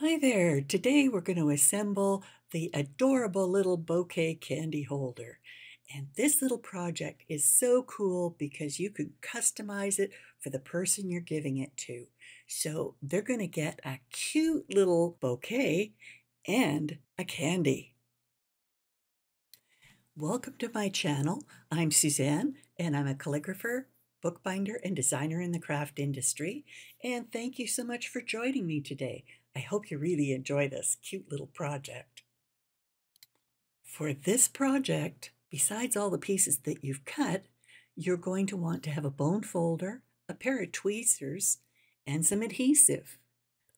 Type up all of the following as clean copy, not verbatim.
Hi there! Today we're going to assemble the adorable little bouquet candy holder. And this little project is so cool because you can customize it for the person you're giving it to. So they're going to get a cute little bouquet and a candy. Welcome to my channel. I'm Suzanne and I'm a calligrapher, bookbinder, and designer in the craft industry. And thank you so much for joining me today. I hope you really enjoy this cute little project. For this project, besides all the pieces that you've cut, you're going to want to have a bone folder, a pair of tweezers, and some adhesive.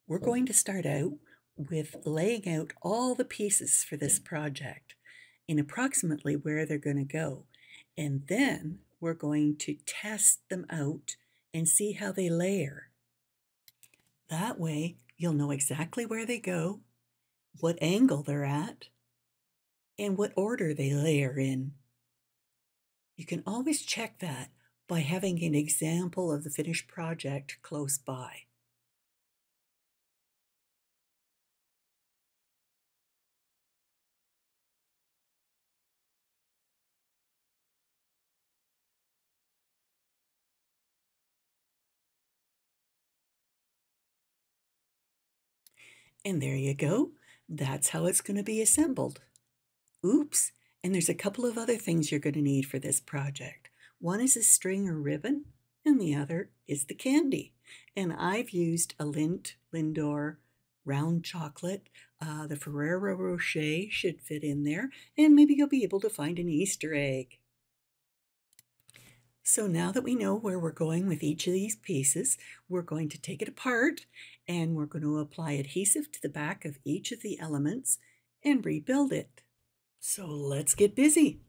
We're going to start out with laying out all the pieces for this project in approximately where they're going to go. And then we're going to test them out and see how they layer. That way, you'll know exactly where they go, what angle they're at, and what order they layer in. You can always check that by having an example of the finished project close by. And there you go. That's how it's going to be assembled. Oops, and there's a couple of other things you're going to need for this project. One is a string or ribbon, and the other is the candy. And I've used a Lindor round chocolate. The Ferrero Rocher should fit in there, and maybe you'll be able to find an Easter egg. So now that we know where we're going with each of these pieces, we're going to take it apart and we're going to apply adhesive to the back of each of the elements and rebuild it. So let's get busy.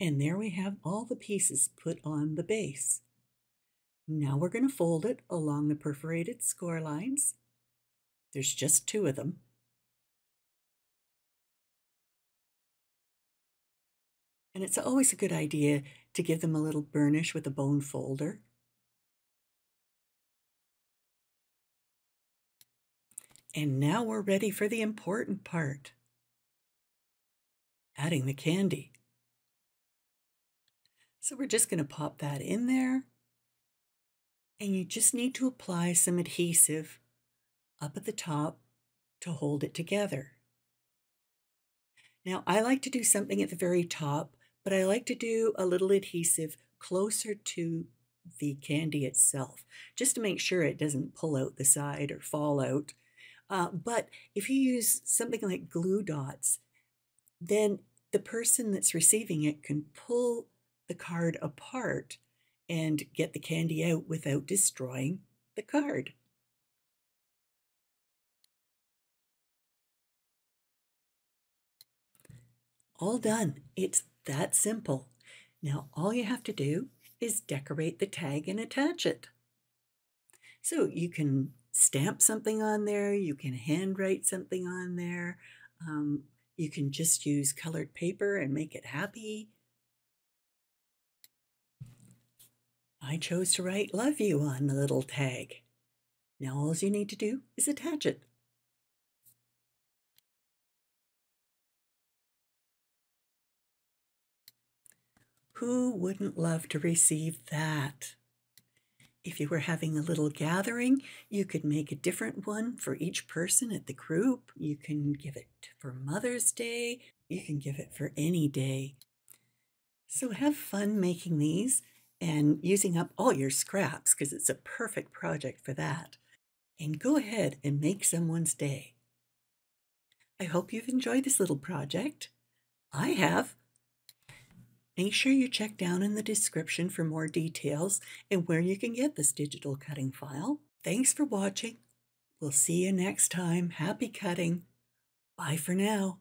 And there we have all the pieces put on the base. Now we're going to fold it along the perforated score lines. There's just 2 of them. And it's always a good idea to give them a little burnish with a bone folder. And now we're ready for the important part, adding the candy. So we're just going to pop that in there. And you just need to apply some adhesive up at the top to hold it together. Now, I like to do something at the very top, but I like to do a little adhesive closer to the candy itself, just to make sure it doesn't pull out the side or fall out. But if you use something like glue dots, then the person that's receiving it can pull the card apart and get the candy out without destroying the card. All done. It's that simple. Now all you have to do is decorate the tag and attach it. So you can stamp something on there, you can handwrite something on there, you can just use colored paper and make it happy. I chose to write "Love You" on the little tag. Now all you need to do is attach it. Who wouldn't love to receive that? If you were having a little gathering, you could make a different one for each person at the group. You can give it for Mother's Day. You can give it for any day. So have fun making these and using up all your scraps because it's a perfect project for that. And go ahead and make someone's day. I hope you've enjoyed this little project. I have. Make sure you check down in the description for more details and where you can get this digital cutting file. Thanks for watching. We'll see you next time. Happy cutting. Bye for now.